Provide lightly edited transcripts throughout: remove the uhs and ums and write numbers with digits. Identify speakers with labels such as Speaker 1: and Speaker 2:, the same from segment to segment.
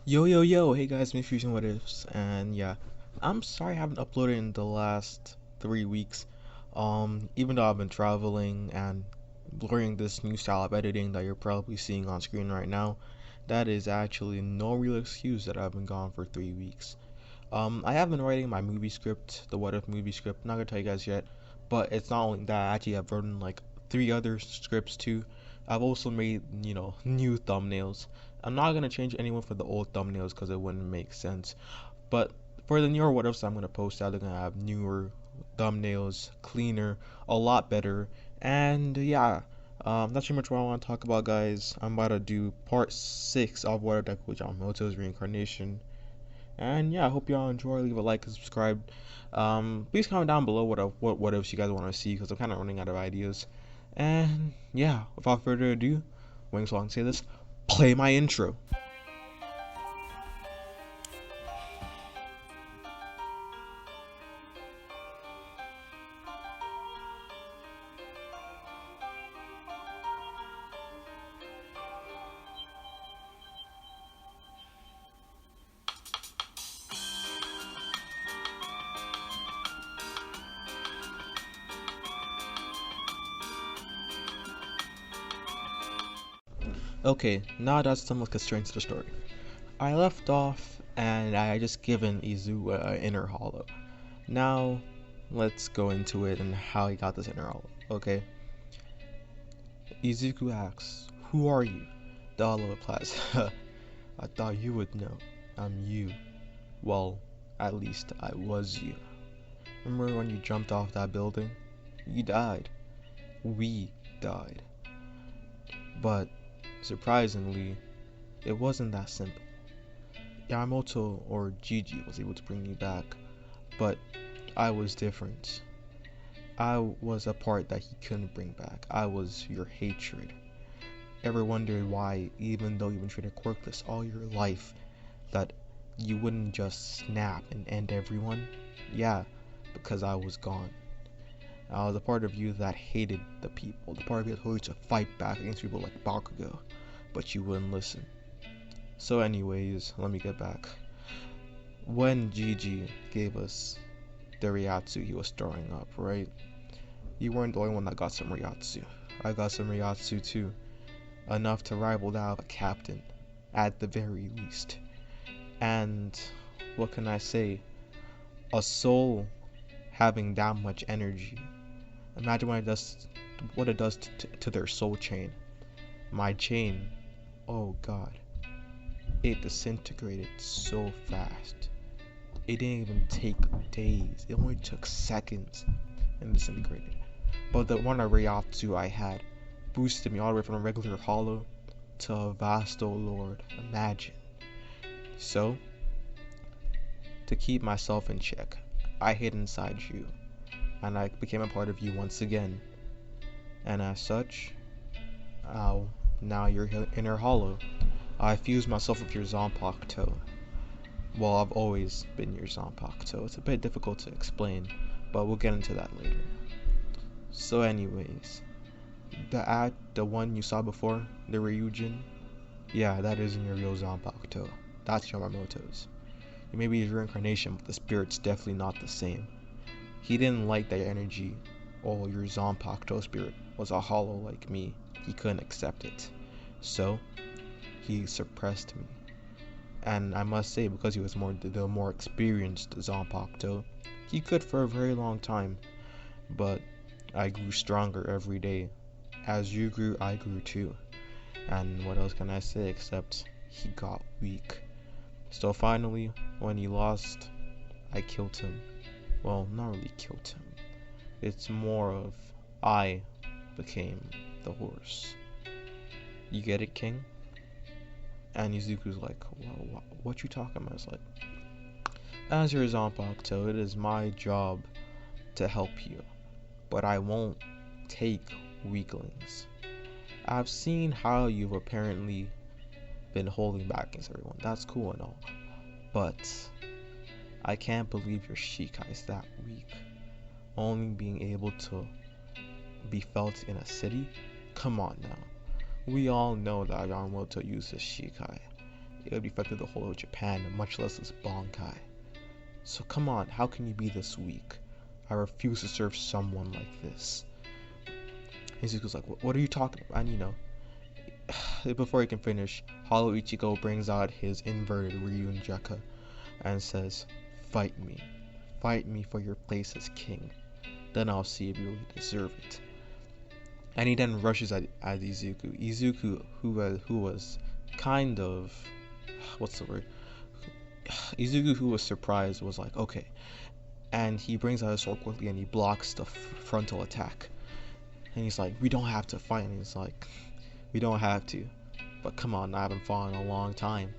Speaker 1: Yo yo yo, hey guys, me Fusion What Ifs, and yeah, I'm sorry I haven't uploaded in the last 3 weeks. Even though I've been traveling and learning this new style of editing that you're probably seeing on screen right now, that is actually no real excuse that I've been gone for 3 weeks. I have been writing my movie script, the What If movie script. Not gonna tell you guys yet, but it's not only that. Actually, I've written like three other scripts too. I've also made new thumbnails. I'm not gonna change anyone for the old thumbnails because it wouldn't make sense. But for the newer What Ifs I'm gonna post out, they're gonna have newer thumbnails, cleaner, a lot better, and yeah. That's pretty much what I want to talk about, guys. I'm about to do part 6 of What If Was Yamamoto's reincarnation. And yeah, I hope y'all enjoy. Leave a like and subscribe. Please comment down below what else you guys want to see because I'm kind of running out of ideas. And yeah, without further ado, wings long say this. Play my intro. Okay, now that's some like a strength to the story. I left off and I just given Izuku an inner hollow. Now let's go into it and how he got this inner hollow. Okay, Izuku asks, "Who are you?" The hollow replies, "I thought you would know. I'm you. Well, at least I was you. Remember when you jumped off that building? You died. We died. But surprisingly, it wasn't that simple. Yamamoto or Gigi was able to bring me back, but I was different. I was a part that he couldn't bring back. I was your hatred. Ever wondered why, even though you've been treated quirkless all your life, that you wouldn't just snap and end everyone? Yeah, because I was gone. I was a part of you that hated the people, the part of you that wanted to fight back against people like Bakugo, but you wouldn't listen. So anyways, let me get back. When Gigi gave us the Ryatsu he was storing up, right? You weren't the only one that got some Ryatsu. I got some Ryatsu too. Enough to rival that of a captain, at the very least. And what can I say? A soul having that much energy. Imagine what it does to their soul chain. My chain, oh god, it disintegrated so fast. It didn't even take days. It only took seconds and disintegrated. But the one Ryatsu I had boosted me all the way from a regular hollow to a vast, oh lord, imagine. So, to keep myself in check, I hid inside you, and I became a part of you once again. And as such, now you're inner hollow. I fused myself with your Zanpakuto. Well, I've always been your Zanpakuto. It's a bit difficult to explain, but we'll get into that later. So anyways, the one you saw before, the Ryujin, yeah, that isn't your real Zanpakuto. That's Yamamoto's. It may be his reincarnation, but the spirit's definitely not the same. He didn't like that your energy, or your Zanpakuto spirit, was a hollow like me. He couldn't accept it. So, he suppressed me. And I must say, because he was the more experienced Zanpakuto, he could for a very long time. But I grew stronger every day. As you grew, I grew too. And what else can I say except he got weak. So finally, when he lost, I killed him. Well, not really killed him. It's more of I became the horse. You get it, King? And Izuku's like, well, what you talking about? It's like, as your Zanpakuto, it is my job to help you, but I won't take weaklings. I've seen how you've apparently been holding back against everyone. That's cool and all, but I can't believe your Shikai is that weak. Only being able to be felt in a city? Come on now. We all know that Yamamoto uses Shikai. it would be affected the whole of Japan, much less this Bankai. So come on, how can you be this weak? I refuse to serve someone like this. Izuku's like, what are you talking about? And you know, before he can finish, Hollow Ichigo brings out his inverted Ryunjeka and says, fight me for your place as king. Then I'll see if you really deserve it. And he then rushes at Izuku. Izuku, who was kind of, what's the word? Izuku, who was surprised, was like, okay. And he brings out his sword quickly and he blocks the frontal attack. And he's like, we don't have to fight. And he's like, we don't have to. But come on, I haven't fought in a long time.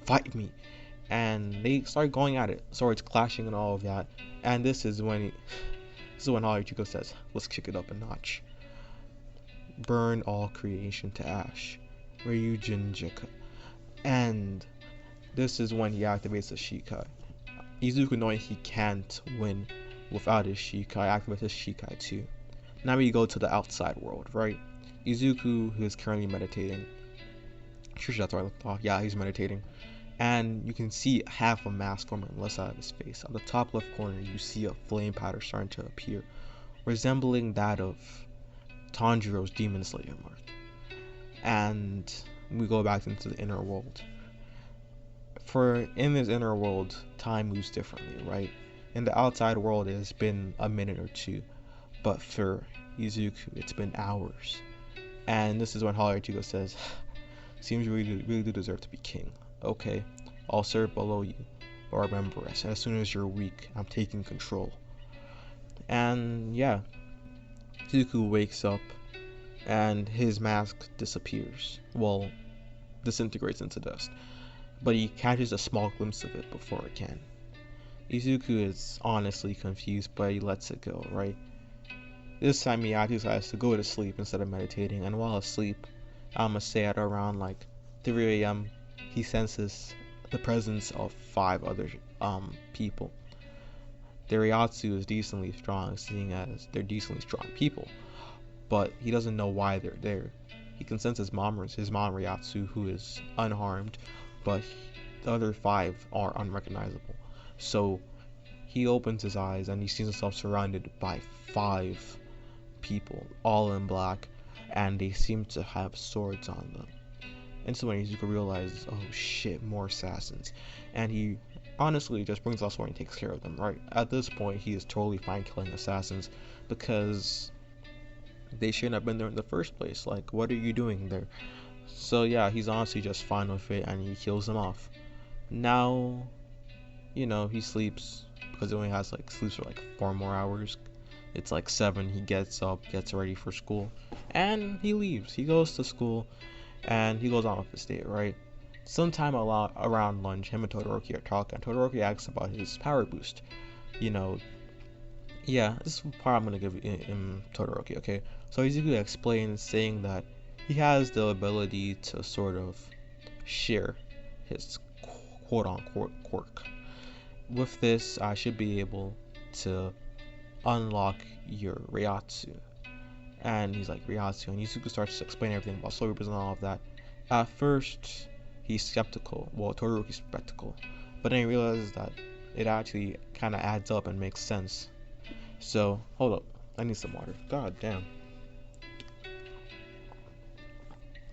Speaker 1: Fight me. And they start going at it. Swords clashing and all of that. And this is when Ichigo says, let's kick it up a notch. Burn all creation to ash. Ryujinjika. And this is when he activates the Shikai. Izuku, knowing he can't win without his Shikai, activates his Shikai too. Now we go to the outside world, right? Izuku, who is currently meditating. Sure, that's what I thought. Yeah, he's meditating. And you can see half a mask forming on the left side of his face. On the top left corner, you see a flame pattern starting to appear, resembling that of Tanjiro's Demon Slayer mark. And we go back into the inner world. For in this inner world, time moves differently, right? In the outside world, it has been a minute or two, but for Izuku, it's been hours. And this is when Hollow Ichigo says, seems you really do deserve to be king. Okay, I'll serve below you, but remember, as soon as you're weak, I'm taking control. And yeah, Izuku wakes up and his mask disappears. Well, disintegrates into dust. But he catches a small glimpse of it before it can. Izuku is honestly confused, but he lets it go, right? This time he actually decides to go to sleep instead of meditating, and while asleep, I'ma say at around like 3 a.m., he senses the presence of 5 other people. Their Ryatsu is decently strong, seeing as they're decently strong people, but he doesn't know why they're there. He can sense his mom Ryatsu, who is unharmed, but the other 5 are unrecognizable. So he opens his eyes and he sees himself surrounded by 5 people, all in black, and they seem to have swords on them. And so when Izuku realizes, oh shit, more assassins, and he honestly just brings out a sword and takes care of them, right? At this point, he is totally fine killing assassins because they shouldn't have been there in the first place. Like, what are you doing there? So yeah, he's honestly just fine with it, and he kills them off. Now, you know, he sleeps because he only has like sleeps for like 4 more hours. It's like 7. He gets up, gets ready for school, and he leaves. He goes to school, and he goes on with his day, right? Sometime around lunch, him and Todoroki are talking. Todoroki asks about his power boost. You know, yeah, this is the part I'm gonna give him Todoroki. Okay, so Izuku explains, saying that he has the ability to sort of share his quote-unquote quirk. With this, I should be able to unlock your Ryatsu. And he's like, Ryatsu, and Izuku starts to explain everything about soul reapers and all of that. At first, he's skeptical. Well, Todoroki's skeptical, but then he realizes that it actually kind of adds up and makes sense. So, hold up, I need some water. God damn.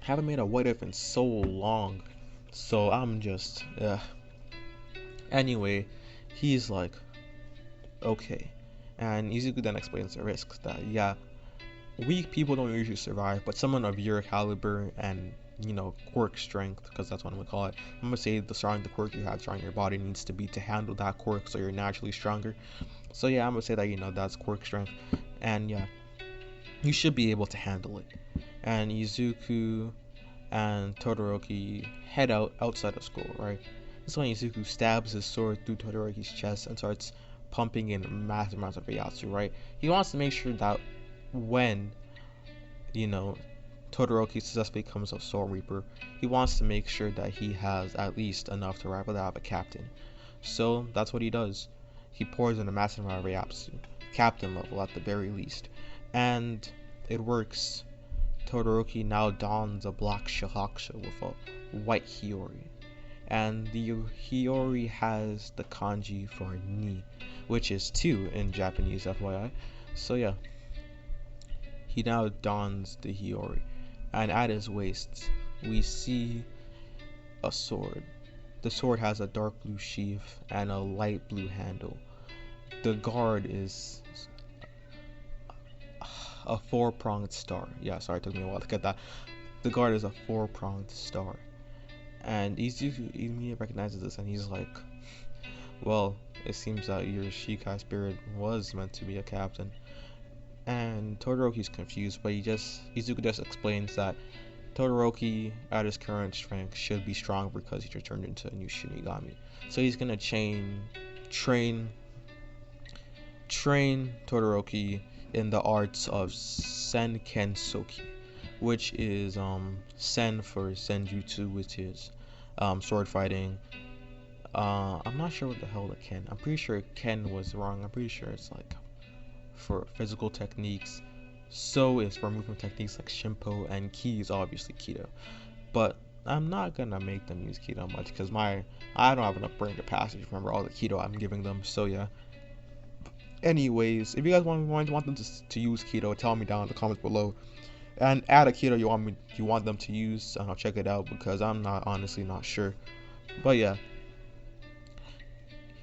Speaker 1: Haven't made a what if in so long, so I'm just anyway, he's like, okay, and Izuku then explains the risks, that yeah, weak people don't usually survive, but someone of your caliber and, you know, quirk strength, because that's what I'm gonna call it. I'm gonna say the stronger the quirk you have, stronger your body needs to be to handle that quirk, so you're naturally stronger. So yeah, I'm gonna say that, you know, that's quirk strength, and yeah, you should be able to handle it. And Izuku and Todoroki head outside of school, right? This is when Izuku stabs his sword through Todoroki's chest and starts pumping in massive amounts of Ryatsu, right? He wants to make sure that when, you know, Todoroki successfully becomes a Soul Reaper, he wants to make sure that he has at least enough to rival that of a captain. So that's what he does. He pours in a massive amount of Ryatsu, captain level at the very least, and it works. Todoroki now dons a black shahaksha with a white Hiyori, and the Hiyori has the kanji for ni, which is 2 in Japanese, FYI. So yeah, he now dons the Hiyori, and at his waist we see a sword. The sword has a dark blue sheath and a light blue handle. The guard is a 4-pronged star. Yeah, sorry, it took me a while to get that. The guard is a 4-pronged star. And Izuku immediately recognizes this, and he's like, well, it seems that your Shikai spirit was meant to be a captain. And Todoroki's confused, but Izuku just explains that Todoroki, at his current strength, should be strong because he turned into a new Shinigami. So he's gonna train Todoroki in the arts of Senken Soki, which is Sen for Senjutsu, which is sword fighting. I'm not sure what the hell the Ken. I'm pretty sure Ken was wrong. I'm pretty sure it's like for physical techniques. So is for movement techniques like Shimpo, and Ki is obviously Keto. But I'm not gonna make them use Keto much because I don't have enough brain capacity to remember all the Keto I'm giving them. So yeah. Anyways, if you guys want them to use Keto, tell me down in the comments below, and add a Keto you want them to use, and I'll check it out because I'm honestly not sure. But yeah,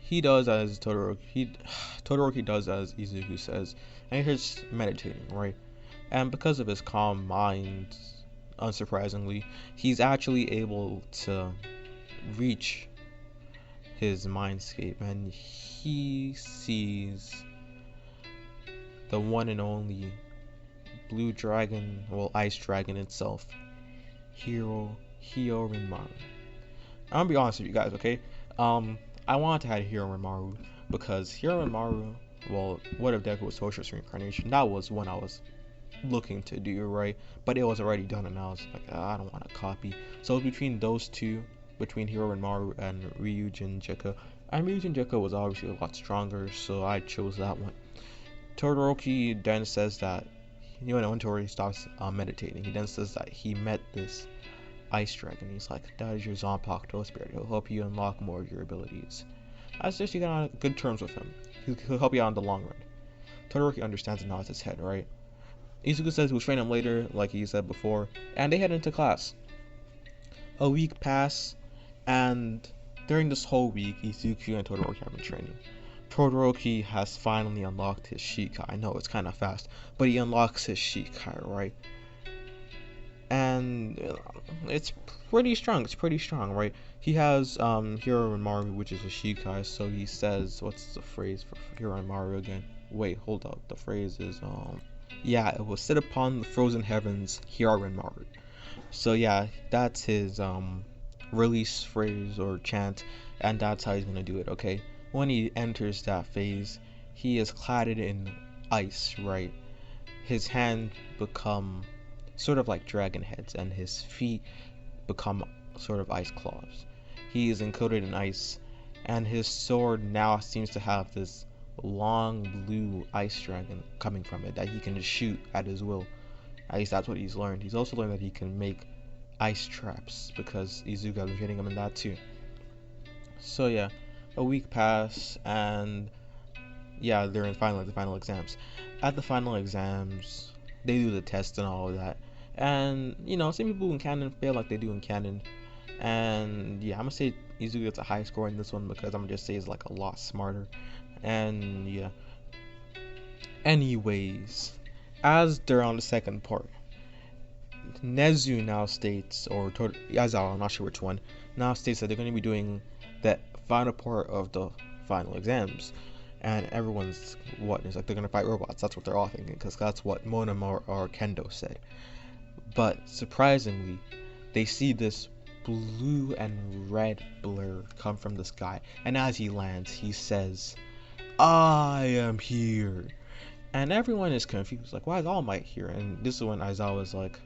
Speaker 1: he does as Todoroki does as Izuku says, and he's meditating, right? And because of his calm mind, unsurprisingly, he's actually able to reach his mindscape, and he sees the one and only blue dragon, well, ice dragon itself, Hiyorimaru. I'm gonna be honest with you guys, okay? I wanted to have Hiyorimaru because Hiyorimaru, well, what if Deku was Socialist reincarnation? That was one I was looking to do, right? But it was already done, and I was like, I don't want to copy. So between those two, between Hiyorimaru and Ryujin Jekka, and Ryujin Jekka was obviously a lot stronger, so I chose that one. Todoroki then says that, until he stops meditating, he then says that he met this ice dragon. He's like, that is your Zanpakuto spirit. He'll help you unlock more of your abilities. I suggest you get on good terms with him. He'll help you out in the long run. Todoroki understands and nods his head, right? Izuku says he'll train him later, like he said before, and they head into class. A week passes, and during this whole week, Izuku and Todoroki have been training. Todoroki has finally unlocked his Shikai. I know it's kind of fast, but he unlocks his Shikai, right? And it's pretty strong. Right? He has Hiyorimaru, which is a Shikai. So he says, what's the phrase for Hiyorimaru again? Wait, hold up. The phrase is yeah, it will sit upon the frozen heavens, Hiyorimaru. So yeah, that's his release phrase or chant, and that's how he's gonna do it. Okay. When he enters that phase, he is cladded in ice, right? His hands become sort of like dragon heads, and his feet become sort of ice claws. He is encoded in ice, and his sword now seems to have this long blue ice dragon coming from it that he can just shoot at his will. At least that's what he's learned. He's also learned that he can make ice traps because Izuku has been training him in that too. So yeah. A week passed, and yeah, they're in the final exams. At the final exams, they do the test and all of that. And some people in canon fail like they do in canon. And yeah, I'm gonna say Izuku gets a high score in this one because I'm gonna just say he's like a lot smarter. And yeah. Anyways, as they're on the second part, Nezu now states, or Yazawa, I'm not sure which one, now states that they're going to be doing that final part of the final exams, and everyone's it's like they're gonna fight robots. That's what they're all thinking, because that's what Monoma or Kendo said. But surprisingly, they see this blue and red blur come from the sky, and as he lands, he says, "I am here," and everyone is confused, like, why is All Might here? And this is when Aizawa's like,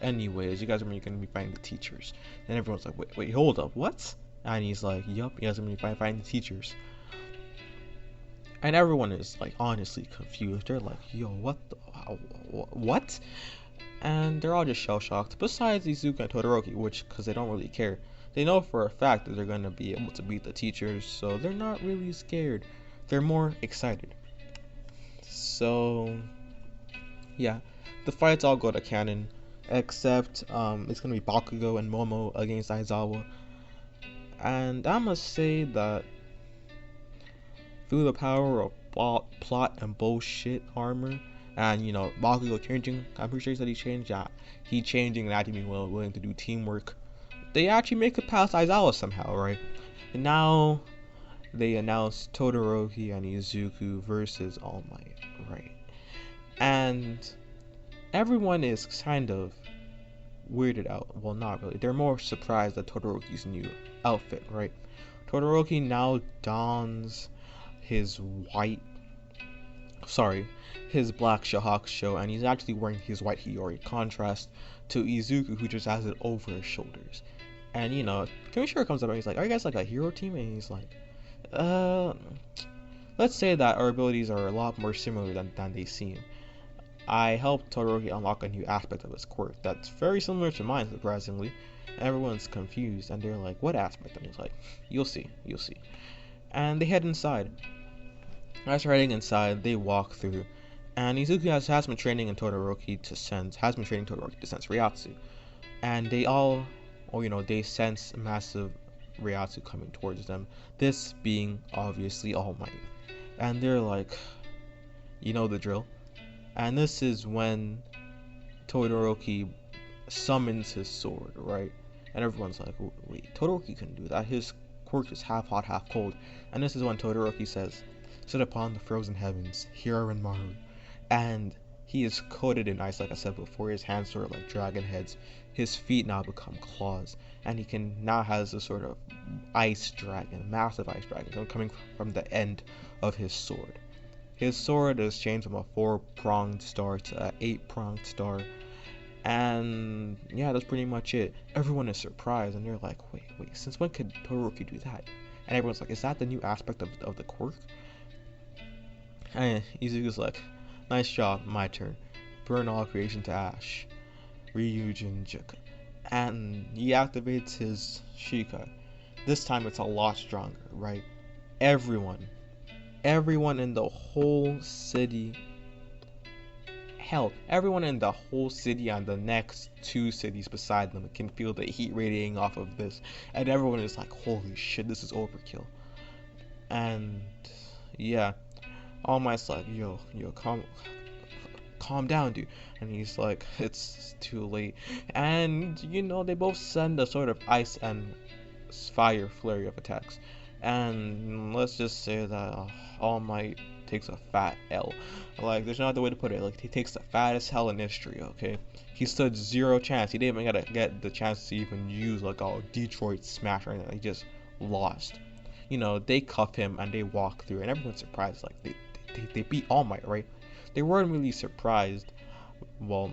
Speaker 1: anyways, you guys are going to be fighting the teachers. And everyone's like, wait, hold up, what? And he's like, yup, you guys are going to be fighting the teachers. And everyone is like honestly confused. They're like, yo, what? And they're all just shell shocked. Besides Izuku and Todoroki, because they don't really care. They know for a fact that they're going to be able to beat the teachers, so they're not really scared. They're more excited. So, yeah, the fights all go to canon, except it's going to be Bakugo and Momo against Aizawa. And I must say that through the power of plot and bullshit armor, and Bakugo changing, I'm pretty sure he said he changed. Yeah, he changing and acting willing to do teamwork. They actually make it past Aizawa somehow, right? And now they announced Todoroki and Izuku versus All Might, right? And everyone is kind of weirded out. Well, not really. They're more surprised at Todoroki's new outfit, right? Todoroki now dons his black Shahakusho, and he's actually wearing his white Hiyori, contrast to Izuku, who just has it over his shoulders. And Kamishiro comes up and he's like, "Are you guys like a hero team?" And he's like, let's say that our abilities are a lot more similar than they seem. I helped Todoroki unlock a new aspect of his quirk that's very similar to mine, surprisingly. Everyone's confused, and they're like, "What aspect?" And he's like, you'll see. And they head inside. As they're heading inside, they walk through, and Izuku has been training Todoroki to sense Ryatsu. And they all, they sense massive Ryatsu coming towards them, this being obviously All Might. And they're like, you know the drill. And this is when Todoroki summons his sword, right? And everyone's like, wait, Todoroki couldn't do that. His quirk is half hot, half cold. And this is when Todoroki says, "Sit upon the frozen heavens, here are Maru." And he is coated in ice, like I said before. His hands sort of like dragon heads. His feet now become claws. And he now has this sort of ice dragon, massive ice dragon, coming from the end of his sword. His sword is changed from a 4-pronged star to an 8-pronged star. And yeah, that's pretty much it. Everyone is surprised, and they're like, wait, since when could Todoroki do that? And everyone's like, is that the new aspect of the quirk? And Izuku's like, nice job, my turn. Burn all creation to ash. Ryujin Juku. And he activates his Shikai. This time it's a lot stronger, right? Everyone in the whole city, hell, everyone in the whole city and the next 2 cities beside them can feel the heat radiating off of this, and everyone is like, holy shit, this is overkill. And yeah, All Might's like, yo, calm down, dude. And he's like, it's too late. And they both send a sort of ice and fire flurry of attacks. And let's just say that All Might takes a fat L. Like, there's no other way to put it. Like, he takes the fattest L in history, okay? He stood 0 chance. He didn't even get the chance to even use, like, a Detroit smash or anything. He just lost. They cuff him and they walk through, and everyone's surprised. Like, they beat All Might, right? They weren't really surprised. Well,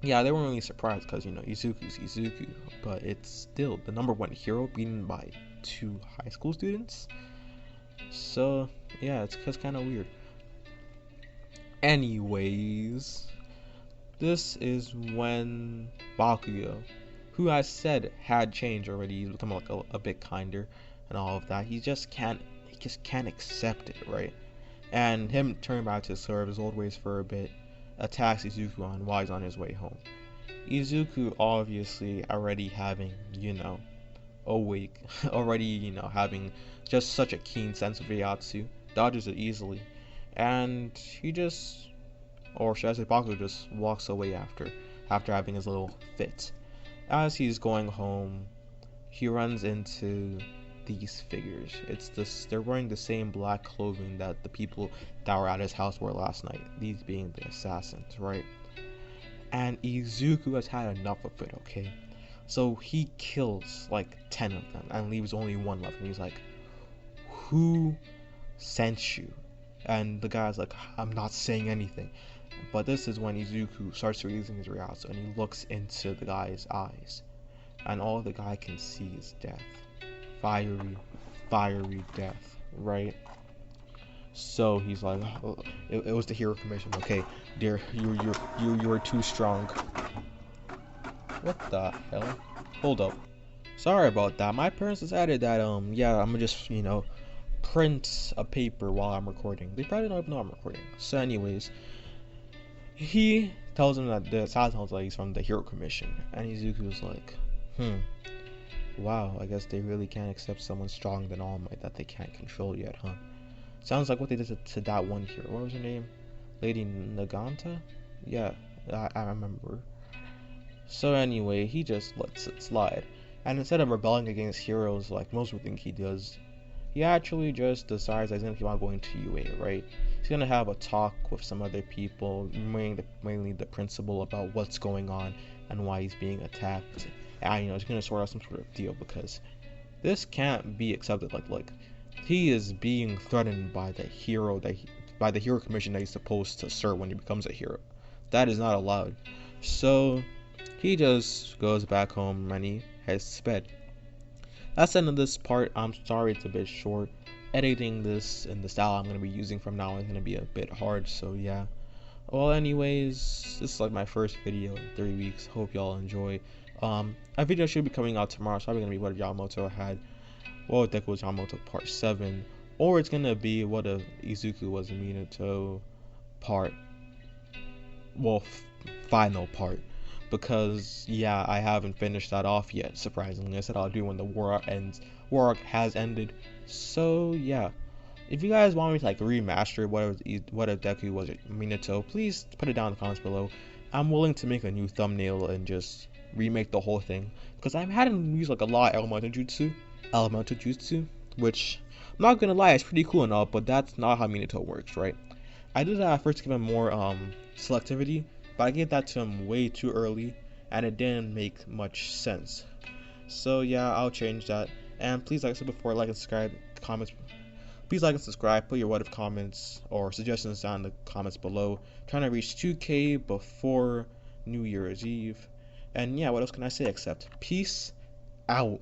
Speaker 1: yeah, they weren't really surprised because, Izuku's Izuku. But it's still the #1 hero beaten by 2 high school students. So yeah, it's kind of weird. Anyways, this is when Bakugo, who I said had changed already, he's become like a bit kinder and all of that. He just can't accept it, right? And him turning back to sort of his old ways for a bit, attacks Izuku while he's on his way home. Izuku obviously already having, awake, already, having just such a keen sense of Ryatsu, dodges it easily, and he just, or should I say Bakugo just walks away after having his little fit. As he's going home, he runs into these figures. They're wearing the same black clothing that the people that were at his house wore last night, these being the assassins, right? And Izuku has had enough of it, okay? So he kills like 10 of them and leaves only 1 left, and he's like, who sent you? And the guy's like, I'm not saying anything. But this is when Izuku starts releasing his Ryatsu, and he looks into the guy's eyes, and all the guy can see is death. Fiery death, right? So he's like, oh, it was the hero commission. Okay, dear, you were too strong. What the hell? Hold up. Sorry about that. My parents decided that yeah, I'm gonna just print a paper while I'm recording. They probably don't even know I'm recording. So anyways, he tells him that the Sal tells like he's from the Hero Commission, and Izuku's like, wow, I guess they really can't accept someone stronger than All Might that they can't control yet, huh? Sounds like what they did to that one hero. What was her name? Lady Naganta? Yeah, I remember. So anyway, he just lets it slide. And instead of rebelling against heroes like most would think he does, he actually just decides that he's gonna keep on going to UA, right? He's gonna have a talk with some other people, mainly the principal, about what's going on and why he's being attacked. And he's gonna sort out some sort of deal because this can't be accepted. Like he is being threatened by the hero by the hero commission that he's supposed to serve when he becomes a hero. That is not allowed. So he just goes back home and he heads to bed. That's the end of this part. I'm sorry it's a bit short. Editing this in the style I'm going to be using from now on is going to be a bit hard, so yeah. Well, anyways, this is like my first video in 3 weeks. Hope y'all enjoy. A video should be coming out tomorrow. It's probably going to be what if Yamamoto had. What if Deku was Yamamoto part 7. Or it's going to be what if Izuku was Minato part, well, final part. Because yeah, I haven't finished that off yet, surprisingly. I said I'll do when the war ends. War arc has ended. So yeah, if you guys want me to like remaster what if Deku was Minato, please put it down in the comments below. I'm willing to make a new thumbnail and just remake the whole thing, because I've had him use like a lot of elemental jutsu, which I'm not gonna lie, it's pretty cool and all, but that's not how Minato works, right? I did that first, give him more selectivity, but I gave that to him way too early and it didn't make much sense. So yeah, I'll change that. And please, like I said before, like and subscribe, comments. Please like and subscribe, put your what if comments or suggestions down in the comments below. Trying to reach 2K before New Year's Eve. And yeah, what else can I say except peace out.